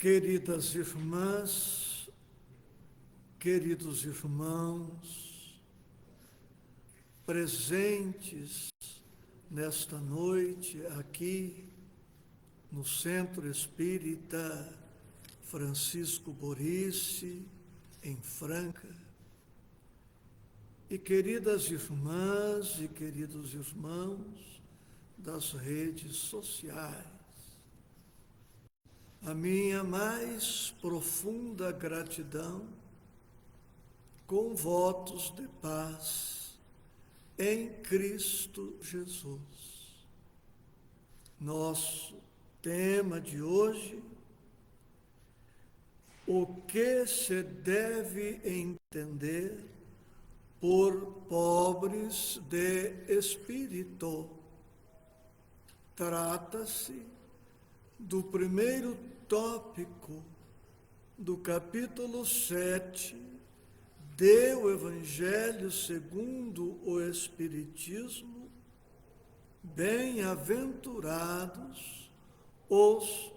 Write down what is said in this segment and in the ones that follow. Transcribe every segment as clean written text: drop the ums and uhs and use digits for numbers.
Queridas irmãs, queridos irmãos, presentes nesta noite aqui no Centro Espírita Francisco Borice, em Franca, e queridas irmãs e queridos irmãos das redes sociais, a minha mais profunda gratidão, com votos de paz em Cristo Jesus. Nosso tema de hoje: o que se deve entender por pobres de espírito. Trata-se do primeiro tópico do capítulo 7 do Evangelho segundo o Espiritismo. Bem-aventurados os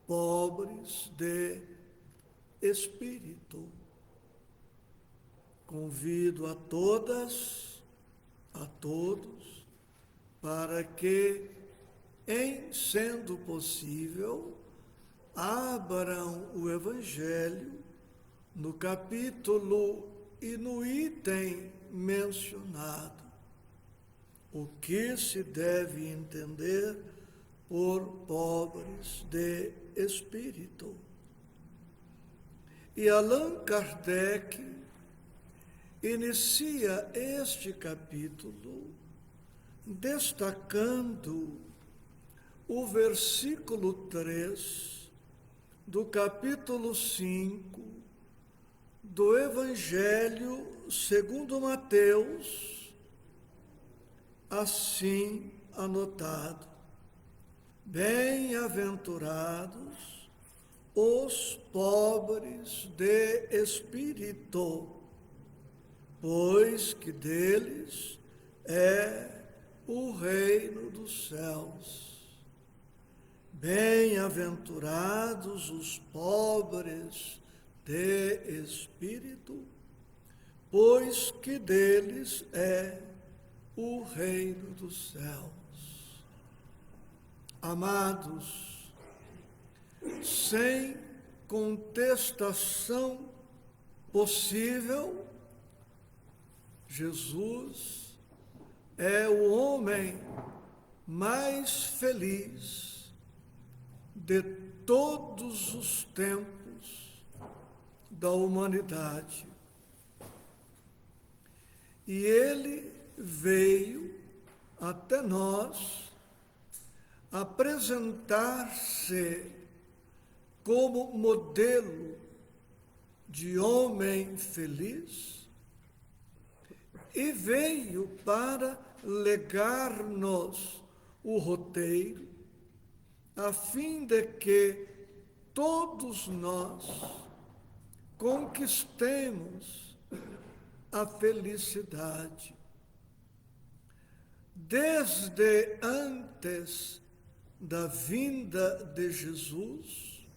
pobres de espírito. Convido a todas, a todos, para que, em sendo possível, abram o Evangelho no capítulo e no item mencionado. O que se deve entender por pobres de espírito. E Allan Kardec inicia este capítulo destacando o versículo 3 do capítulo 5 do Evangelho segundo Mateus, assim anotado: bem-aventurados os pobres de espírito, pois que deles é o reino dos céus. Bem-aventurados os pobres de espírito, pois que deles é o reino dos céus. Amados, sem contestação possível, Jesus é o homem mais feliz de todos os tempos da humanidade. E ele veio até nós apresentar-se como modelo de homem feliz e veio para legar-nos o roteiro, a fim de que todos nós conquistemos a felicidade. Desde antes da vinda de Jesus,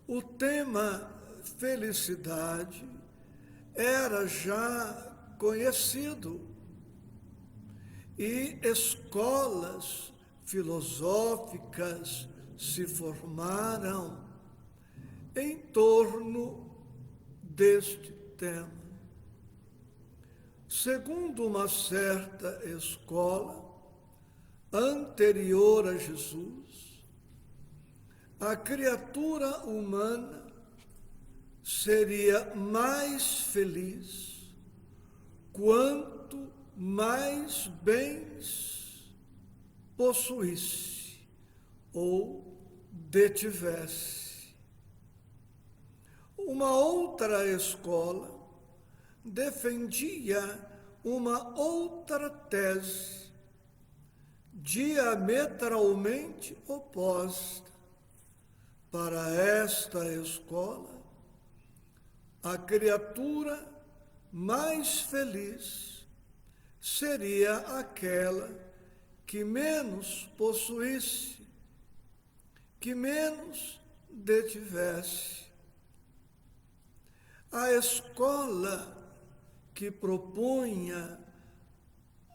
o tema felicidade era já conhecido e escolas filosóficas se formaram em torno deste tema. Segundo uma certa escola anterior a Jesus, a criatura humana seria mais feliz quanto mais bens possuísse ou detivesse. Uma outra escola defendia uma outra tese diametralmente oposta. Para esta escola, a criatura mais feliz seria aquela que menos possuísse, que menos detivesse. A escola que propunha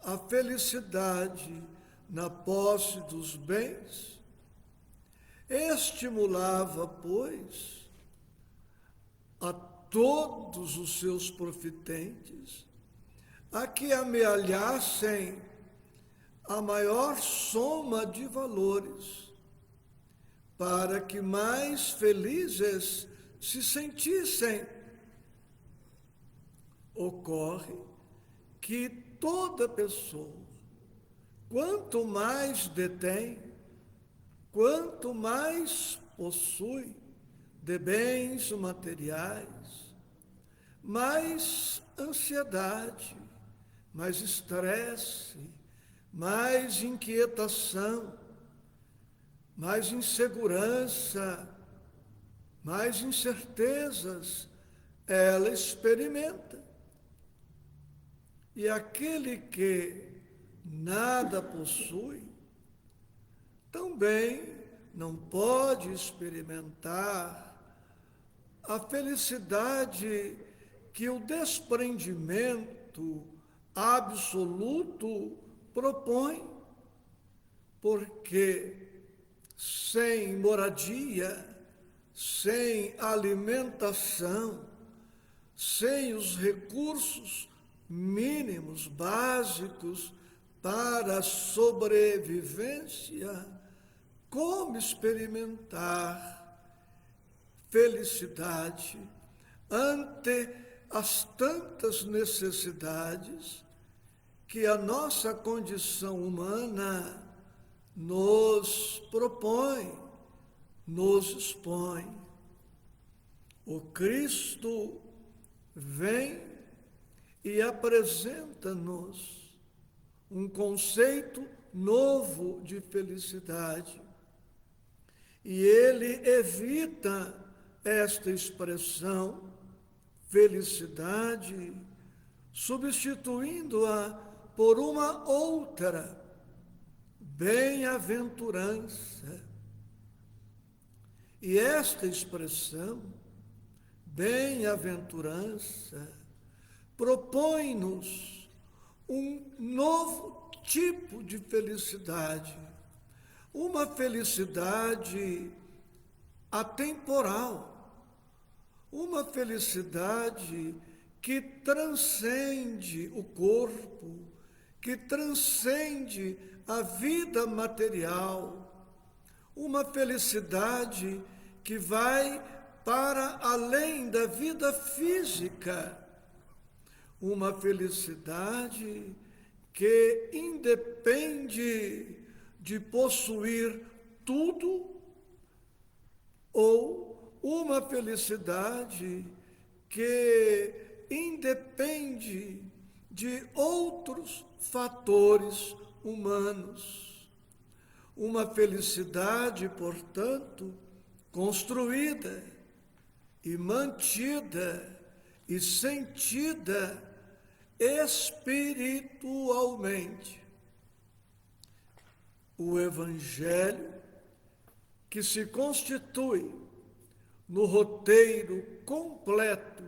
a felicidade na posse dos bens, estimulava, pois, a todos os seus profitentes a que amealhassem a maior soma de valores, para que mais felizes se sentissem. Ocorre que toda pessoa, quanto mais detém, quanto mais possui de bens materiais, mais ansiedade, mais estresse, mais inquietação, mais insegurança, mais incertezas ela experimenta. E aquele que nada possui, também não pode experimentar a felicidade que o desprendimento absoluto propõe, porque sem moradia, sem alimentação, sem os recursos mínimos, básicos para a sobrevivência, como experimentar felicidade ante as tantas necessidades que a nossa condição humana nos propõe, nos expõe. O Cristo vem e apresenta-nos um conceito novo de felicidade. E ele evita esta expressão, felicidade, substituindo-a por uma outra, bem-aventurança. E esta expressão, bem-aventurança, propõe-nos um novo tipo de felicidade, uma felicidade atemporal, uma felicidade que transcende o corpo, que transcende a vida material, uma felicidade que vai para além da vida física, uma felicidade que independe de possuir tudo, ou uma felicidade que independe de outros fatores humanos. Uma felicidade, portanto, construída e mantida e sentida espiritualmente. O Evangelho, que se constitui no roteiro completo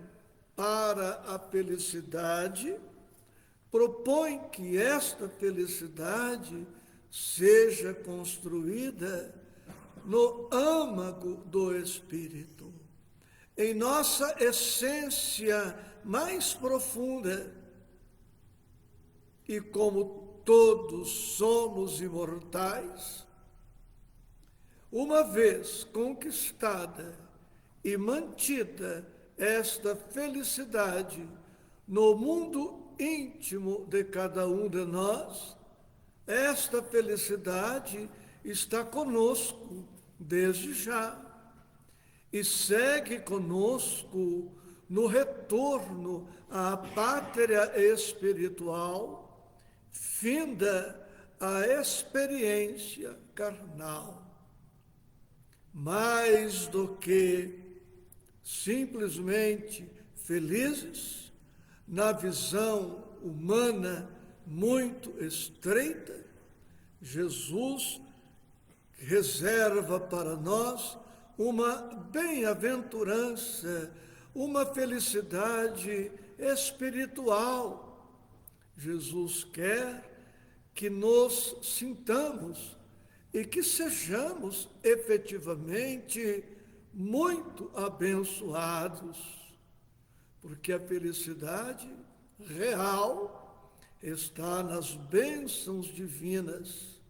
para a felicidade, propõe que esta felicidade seja construída no âmago do Espírito, em nossa essência mais profunda. E como todos somos imortais, uma vez conquistada e mantida esta felicidade no mundo íntimo de cada um de nós, esta felicidade está conosco desde já e segue conosco no retorno à pátria espiritual, finda a experiência carnal. Mais do que simplesmente felizes, na visão humana muito estreita, Jesus reserva para nós uma bem-aventurança, uma felicidade espiritual. Jesus quer que nos sintamos e que sejamos efetivamente muito abençoados, porque a felicidade real está nas bênçãos divinas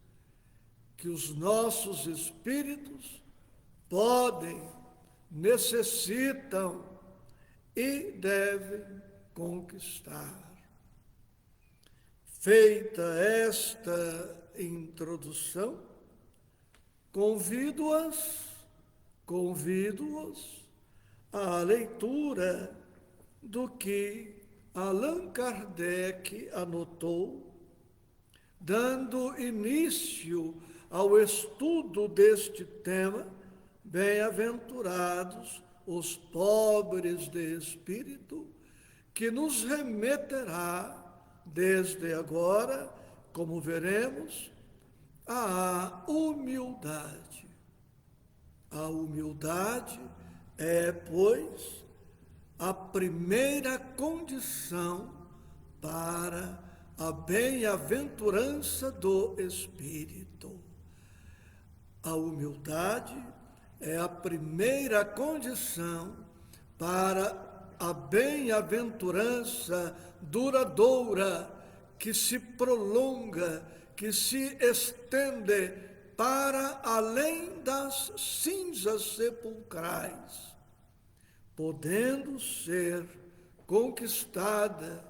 que os nossos espíritos podem, necessitam e devem conquistar. Feita esta introdução, convido-os à leitura do que Allan Kardec anotou, dando início ao estudo deste tema. Bem-aventurados os pobres de espírito, que nos remeterá desde agora, como veremos, à humildade. A humildade é, pois, a primeira condição para a bem-aventurança do espírito. A humildade é a primeira condição para a bem-aventurança duradoura, que se prolonga, que se estende para além das cinzas sepulcrais, podendo ser conquistada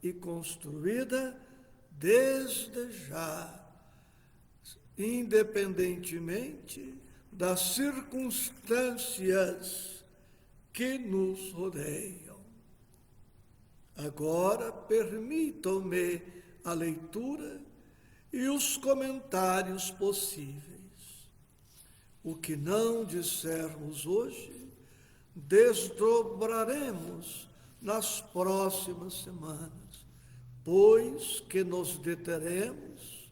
e construída desde já, independentemente das circunstâncias que nos rodeiam. Agora permitam-me a leitura e os comentários possíveis. O que não dissermos hoje, desdobraremos nas próximas semanas, pois que nos deteremos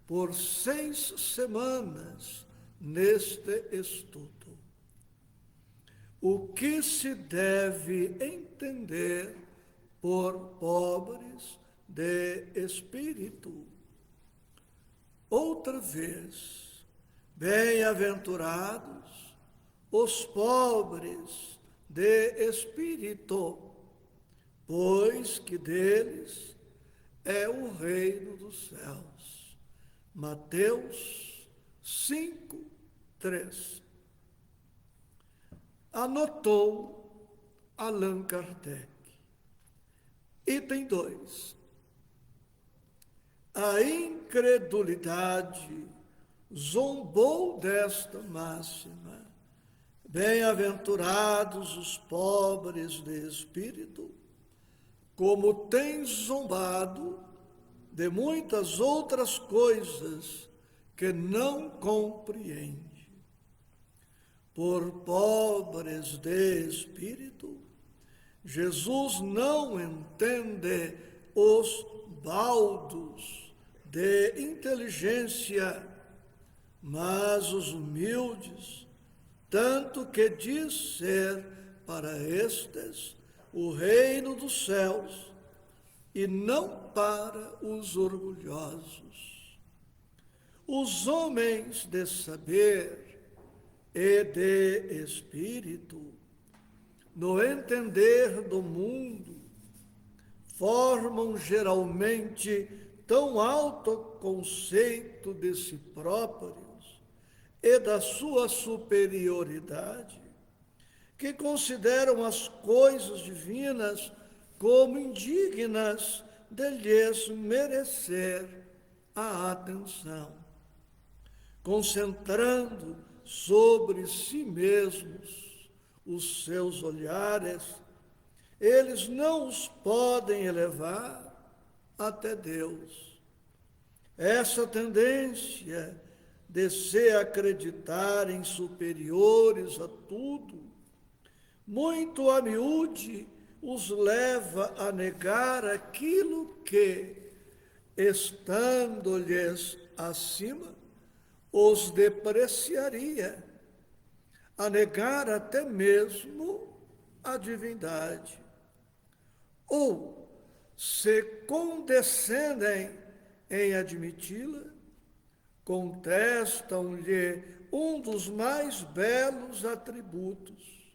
por 6 semanas neste estudo. O que se deve entender por pobres de espírito? Outra vez, bem-aventurados os pobres de espírito, pois que deles é o reino dos céus. Mateus 5:3. Anotou Allan Kardec. Item 2. A incredulidade zombou desta máxima. Bem-aventurados os pobres de espírito, como tem zombado de muitas outras coisas que não compreende. Por pobres de espírito, Jesus não entende os baldos de inteligência, mas os humildes, tanto que diz ser para estes o reino dos céus, e não para os orgulhosos. Os homens de saber e de espírito, no entender do mundo, formam geralmente tão alto conceito de si próprios e da sua superioridade, que consideram as coisas divinas como indignas de lhes merecer a atenção, concentrando sobre si mesmos os seus olhares, eles não os podem elevar até Deus. Essa tendência de se acreditarem superiores a tudo, muito a miúde, os leva a negar aquilo que, estando-lhes acima, os depreciaria. a negar até mesmo a divindade. Ou, se condescendem em admiti-la, contestam-lhe um dos mais belos atributos,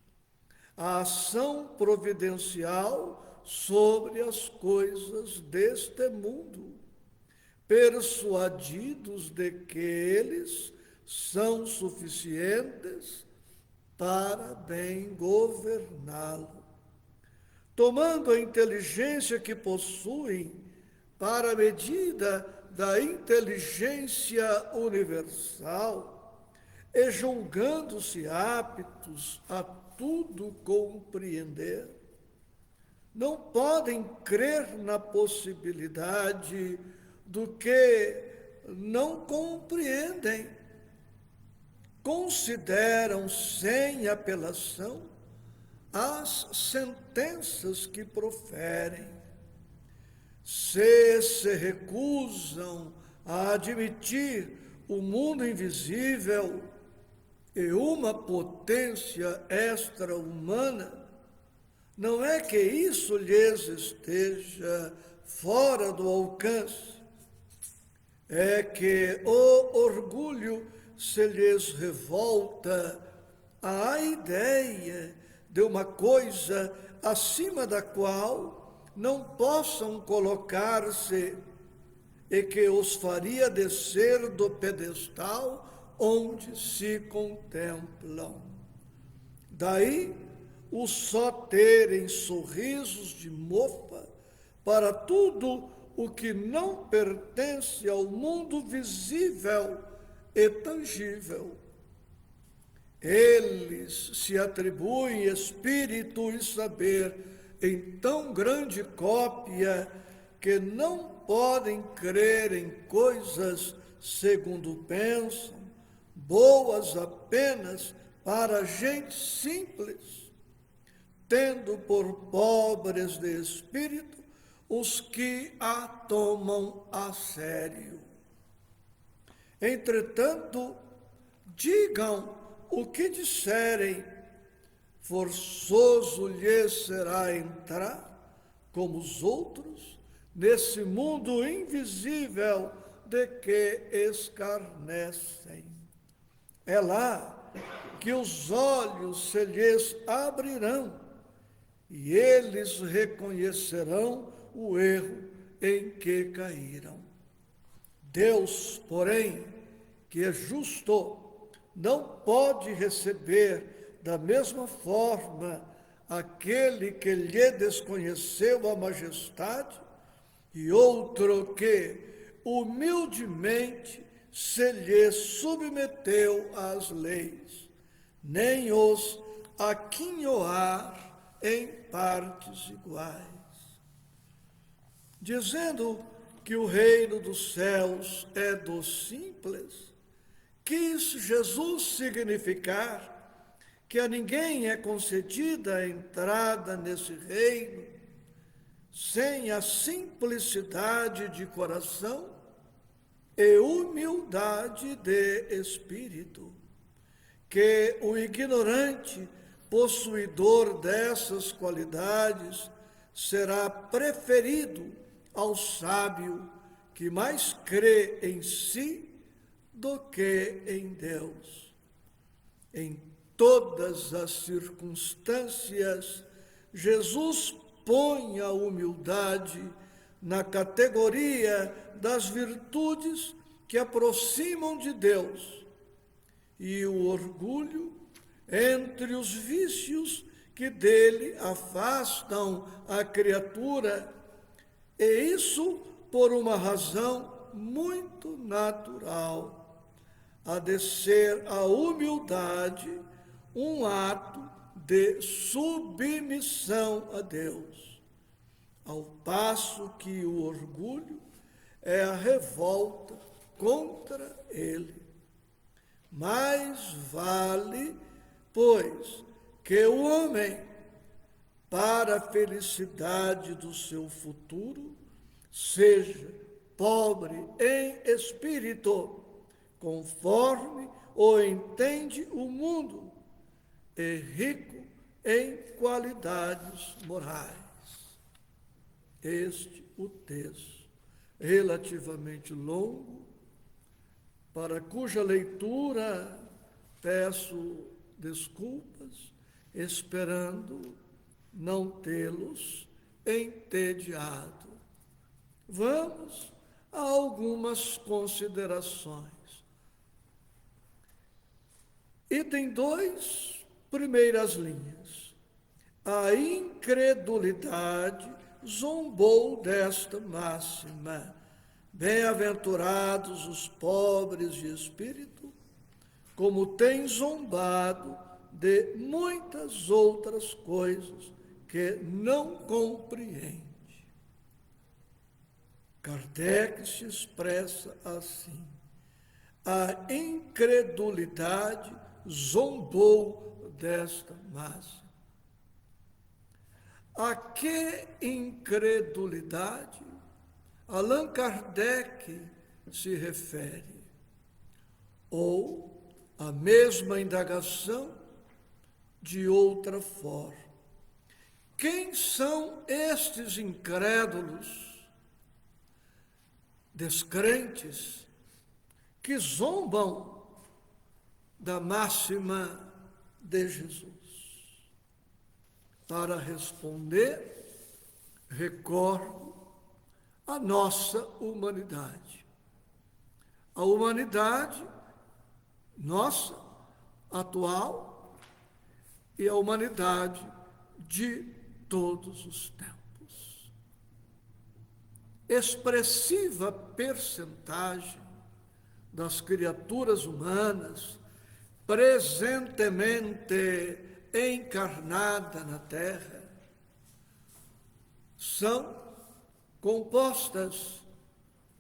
a ação providencial sobre as coisas deste mundo, persuadidos de que eles são suficientes para bem governá-lo. Tomando a inteligência que possuem para a medida da inteligência universal e julgando-se aptos a tudo compreender, não podem crer na possibilidade do que não compreendem. Consideram sem apelação as sentenças que proferem. Se recusam a admitir o mundo invisível e uma potência extra-humana, não é que isso lhes esteja fora do alcance, é que o orgulho se lhes revolta à ideia de uma coisa acima da qual não possam colocar-se e que os faria descer do pedestal onde se contemplam. Daí o só terem sorrisos de mofa para tudo o que não pertence ao mundo visível e tangível. Eles se atribuem espírito e saber em tão grande cópia que não podem crer em coisas, segundo pensam, boas apenas para gente simples, tendo por pobres de espírito os que a tomam a sério. Entretanto, digam o que disserem, forçoso lhes será entrar, como os outros, nesse mundo invisível de que escarnecem. É lá que os olhos se lhes abrirão e eles reconhecerão o erro em que caíram. Deus, porém, que é justo, não pode receber da mesma forma aquele que lhe desconheceu a majestade e outro que humildemente se lhe submeteu às leis, nem os aquinhoar em partes iguais. Dizendo que o reino dos céus é dos simples, quis Jesus significar que a ninguém é concedida a entrada nesse reino sem a simplicidade de coração e humildade de espírito, que o ignorante possuidor dessas qualidades será preferido ao sábio que mais crê em si do que em Deus. Em todas as circunstâncias, Jesus põe a humildade na categoria das virtudes que aproximam de Deus e o orgulho entre os vícios que dele afastam a criatura, e isso por uma razão muito natural, a de ser a humildade um ato de submissão a Deus, ao passo que o orgulho é a revolta contra ele. Mais vale, pois, que o homem, para a felicidade do seu futuro, seja pobre em espírito, conforme o entende o mundo, e rico em qualidades morais. Este o texto, relativamente longo, para cuja leitura peço desculpas, esperando não tê-los entediado. Vamos a algumas considerações. Item 2, primeiras linhas. A incredulidade zombou desta máxima. Bem-aventurados os pobres de espírito, como têm zombado de muitas outras coisas que não compreende. Kardec se expressa assim: a incredulidade zombou desta máxima. A que incredulidade Allan Kardec se refere? Ou a mesma indagação de outra forma: quem são estes incrédulos, descrentes, que zombam da máxima de Jesus? Para responder, recordo a nossa humanidade. A humanidade nossa, atual, e a humanidade de todos os tempos. Expressiva percentagem das criaturas humanas presentemente encarnada na Terra são compostas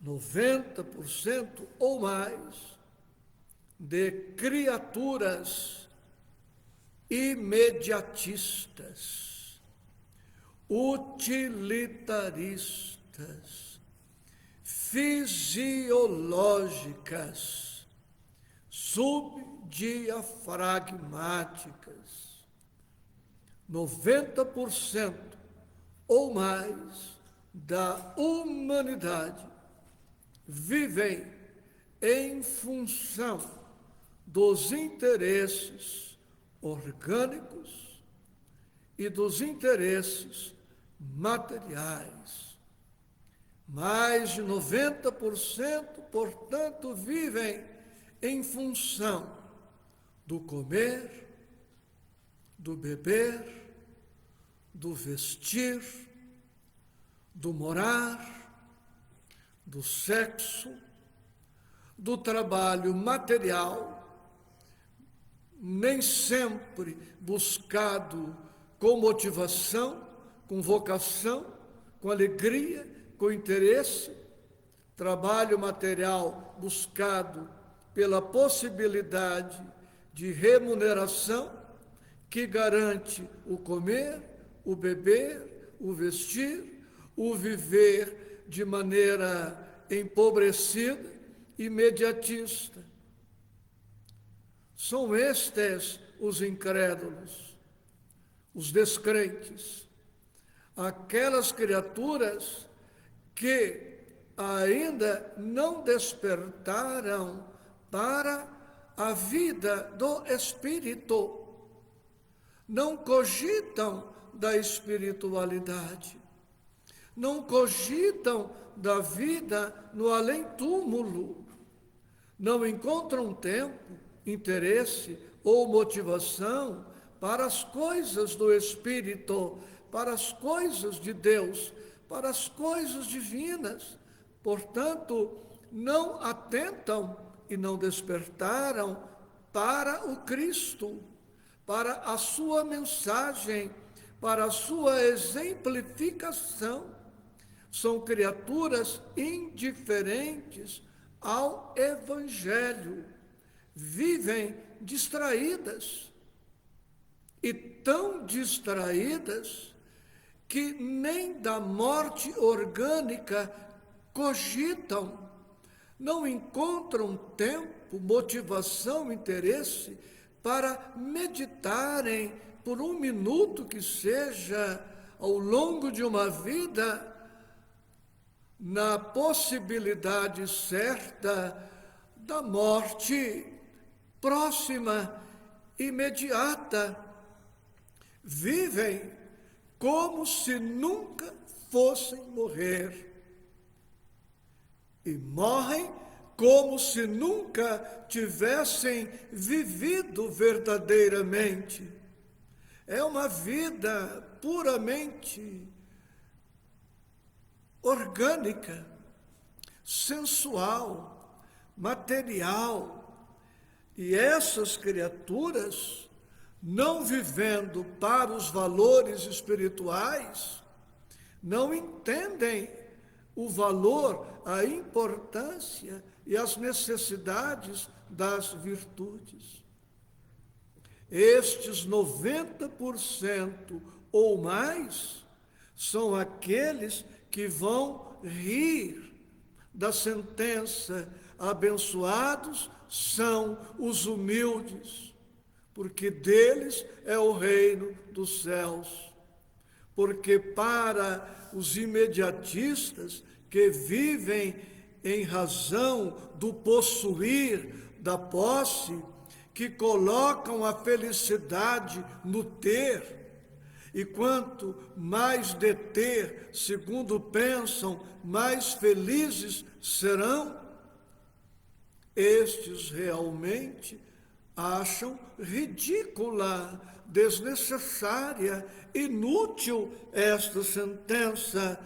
90% ou mais de criaturas imediatistas, utilitaristas, fisiológicas, subdiafragmáticas. 90% ou mais da humanidade vivem em função dos interesses orgânicos e dos interesses materiais. Mais de 90%, portanto, vivem em função do comer, do beber, do vestir, do morar, do sexo, do trabalho material, nem sempre buscado com motivação, com vocação, com alegria, com interesse, trabalho material buscado pela possibilidade de remuneração que garante o comer, o beber, o vestir, o viver de maneira empobrecida, imediatista. São estes os incrédulos, os descrentes, aquelas criaturas que ainda não despertaram para a vida do espírito, não cogitam da espiritualidade, não cogitam da vida no além-túmulo, não encontram tempo, interesse ou motivação para as coisas do Espírito, para as coisas de Deus, para as coisas divinas. Portanto, não atentam e não despertaram para o Cristo, para a sua mensagem, para a sua exemplificação. São criaturas indiferentes ao Evangelho, vivem distraídas, e tão distraídas que nem da morte orgânica cogitam, não encontram tempo, motivação, interesse para meditarem por um minuto que seja ao longo de uma vida na possibilidade certa da morte próxima, imediata. Vivem como se nunca fossem morrer e morrem como se nunca tivessem vivido verdadeiramente. É uma vida puramente orgânica, sensual, material. E essas criaturas, não vivendo para os valores espirituais, não entendem o valor, a importância e as necessidades das virtudes. Estes 90% ou mais são aqueles que vão rir da sentença: abençoados são os humildes, porque deles é o reino dos céus. Porque para os imediatistas que vivem em razão do possuir, da posse, que colocam a felicidade no ter, e quanto mais deter, segundo pensam, mais felizes serão, estes realmente acham ridícula, desnecessária, inútil esta sentença: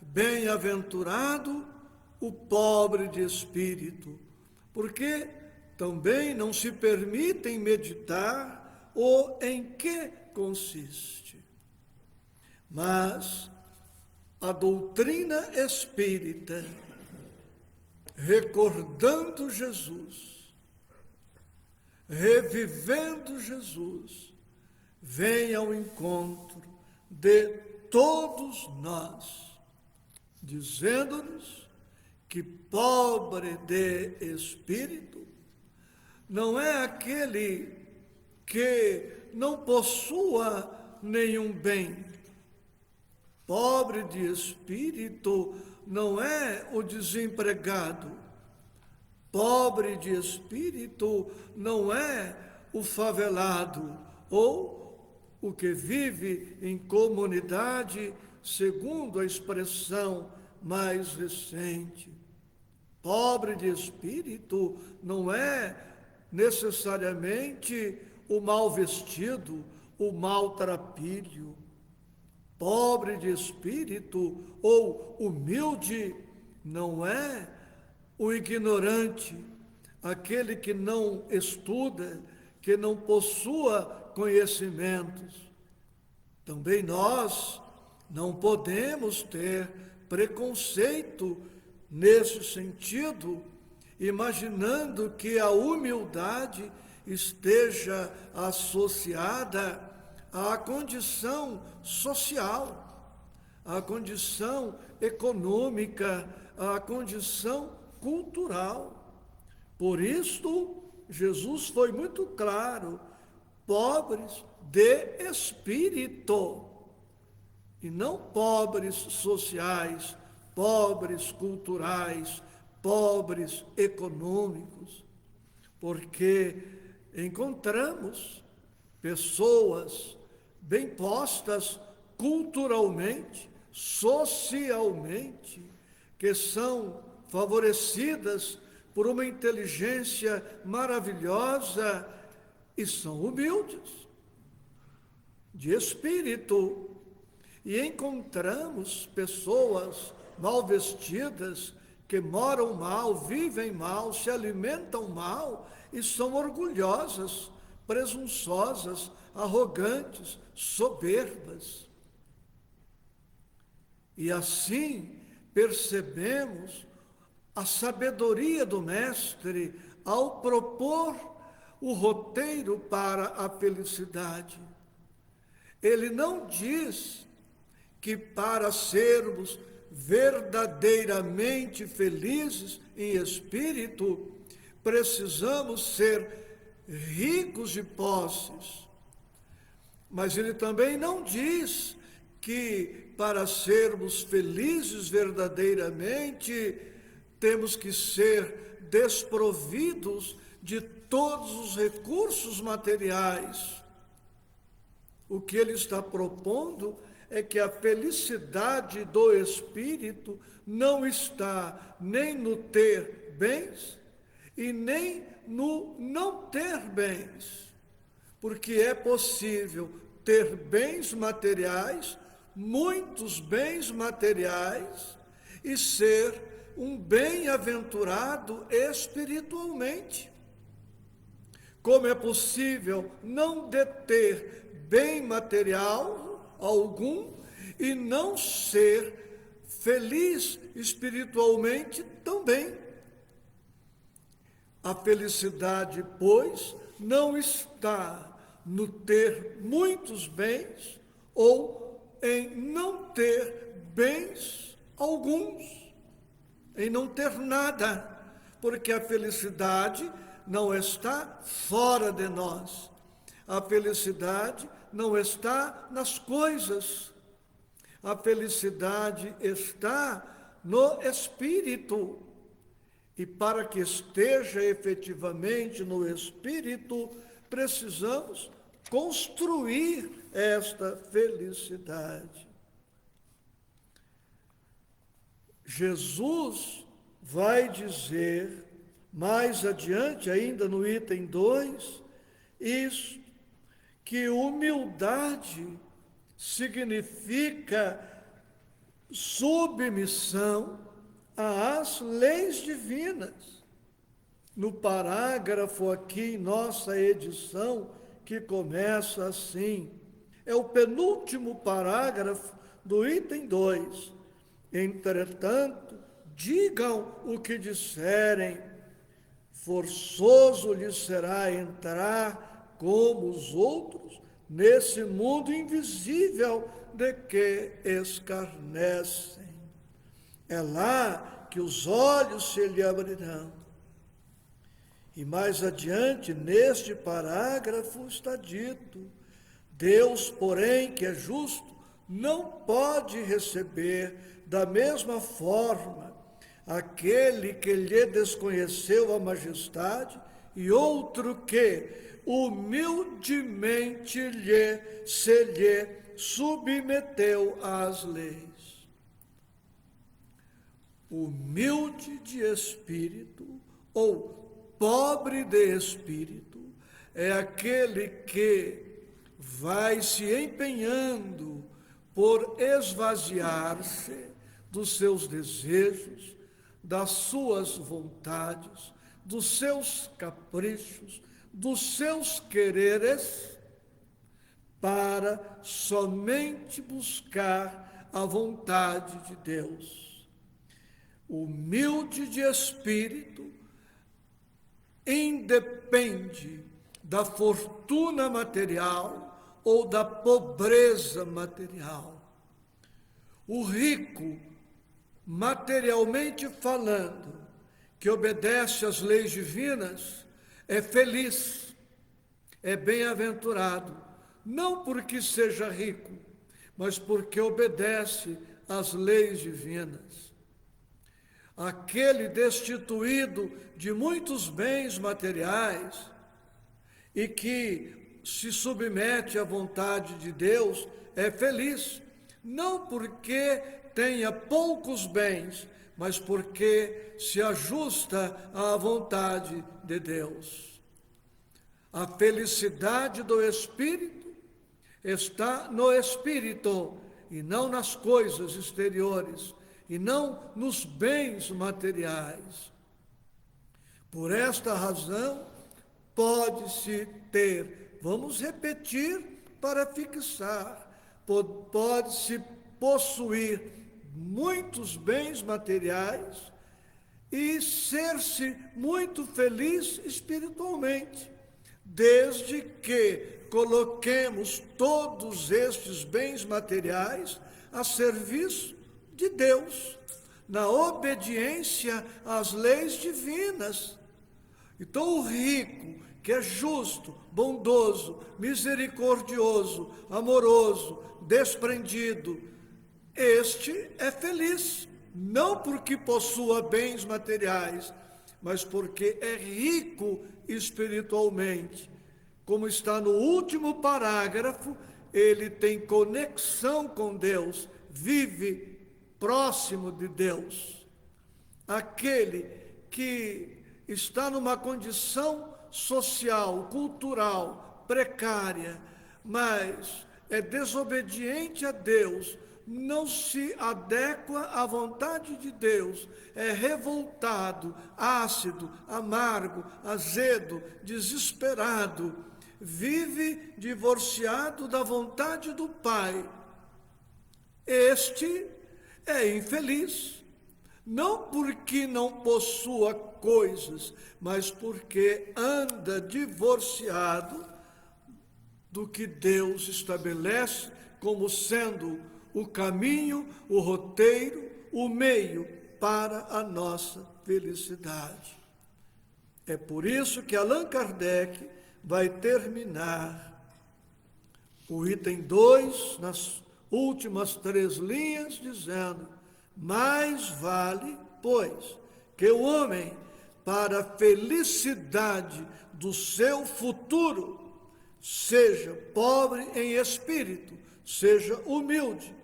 bem-aventurado o pobre de espírito, porque também não se permitem meditar o em que consiste. Mas a doutrina espírita, recordando Jesus, revivendo Jesus, vem ao encontro de todos nós, dizendo-nos que pobre de espírito não é aquele que não possua nenhum bem. Pobre de espírito não é o desempregado. Pobre de espírito não é o favelado ou o que vive em comunidade, segundo a expressão mais recente. Pobre de espírito não é necessariamente o mal vestido, o maltrapilho. Pobre de espírito ou humilde não é o ignorante, aquele que não estuda, que não possua conhecimentos. Também nós não podemos ter preconceito nesse sentido, imaginando que a humildade esteja associada à condição social, à condição econômica, à condição cultural. Por isto, Jesus foi muito claro: pobres de espírito, e não pobres sociais, pobres culturais, pobres econômicos, porque encontramos pessoas bem postas culturalmente, socialmente, que são favorecidas por uma inteligência maravilhosa e são humildes, de espírito. E encontramos pessoas mal vestidas, que moram mal, vivem mal, se alimentam mal e são orgulhosas, presunçosas, arrogantes, soberbas. E assim percebemos a sabedoria do Mestre ao propor o roteiro para a felicidade. Ele não diz que para sermos verdadeiramente felizes em espírito, precisamos ser ricos de posses. Mas ele também não diz que para sermos felizes verdadeiramente temos que ser desprovidos de todos os recursos materiais. O que ele está propondo é que a felicidade do espírito não está nem no ter bens e nem no não ter bens, porque é possível ter bens materiais, muitos bens materiais, e ser um bem-aventurado espiritualmente. Como é possível não deter bem material algum e não ser feliz espiritualmente também. A felicidade, pois, não está no ter muitos bens ou em não ter bens alguns, em não ter nada, porque a felicidade não está fora de nós. A felicidade não está nas coisas. A felicidade está no espírito. E para que esteja efetivamente no espírito, precisamos construir esta felicidade. Jesus vai dizer, mais adiante, ainda no item 2, isso, que humildade significa submissão às leis divinas. No parágrafo aqui, em nossa edição, que começa assim, é o penúltimo parágrafo do item 2. Entretanto, digam o que disserem, forçoso lhes será entrar como os outros nesse mundo invisível de que escarnecem. É lá que os olhos se lhe abrirão. E mais adiante, neste parágrafo, está dito: Deus, porém, que é justo, não pode receber da mesma forma aquele que lhe desconheceu a majestade e outro que humildemente se lhe submeteu às leis. Humilde de espírito ou pobre de espírito é aquele que vai se empenhando por esvaziar-se dos seus desejos, das suas vontades, dos seus caprichos, dos seus quereres, para somente buscar a vontade de Deus. Humilde de espírito, independe da fortuna material ou da pobreza material. O rico, materialmente falando, que obedece às leis divinas, é feliz, é bem-aventurado, não porque seja rico, mas porque obedece às leis divinas. Aquele destituído de muitos bens materiais e que se submete à vontade de Deus é feliz, não porque tenha poucos bens, mas porque se ajusta à vontade de Deus. A felicidade do espírito está no espírito e não nas coisas exteriores, e não nos bens materiais. Por esta razão, pode-se ter, vamos repetir para fixar, pode-se possuir muitos bens materiais e ser-se muito feliz espiritualmente, desde que coloquemos todos estes bens materiais a serviço de Deus, na obediência às leis divinas. Então o rico que é justo, bondoso, misericordioso, amoroso, desprendido, este é feliz, não porque possua bens materiais, mas porque é rico espiritualmente. Como está no último parágrafo, ele tem conexão com Deus, vive próximo de Deus. Aquele que está numa condição social, cultural, precária, mas é desobediente a Deus, não se adequa à vontade de Deus, é revoltado, ácido, amargo, azedo, desesperado, vive divorciado da vontade do Pai. Este é infeliz, não porque não possua coisas, mas porque anda divorciado do que Deus estabelece como sendo o caminho, o roteiro, o meio para a nossa felicidade. É por isso que Allan Kardec vai terminar o item 2, nas últimas 3 linhas, dizendo: mais vale, pois, que o homem, para a felicidade do seu futuro, seja pobre em espírito, seja humilde,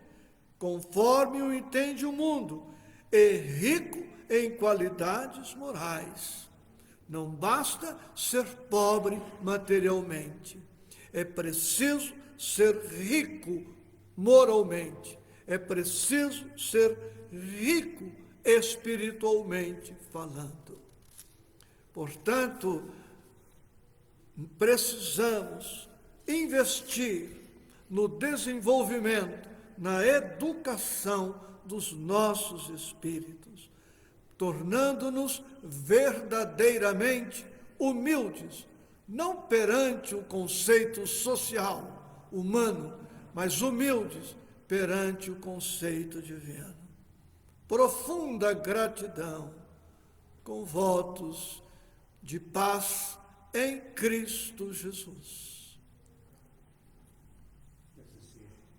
conforme o entende o mundo, e rico em qualidades morais. Não basta ser pobre materialmente, é preciso ser rico moralmente, é preciso ser rico espiritualmente falando. Portanto, precisamos investir no desenvolvimento, na educação dos nossos espíritos, tornando-nos verdadeiramente humildes, não perante o conceito social, humano, mas humildes perante o conceito divino. Profunda gratidão, com votos de paz em Cristo Jesus.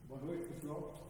Boa noite, pessoal.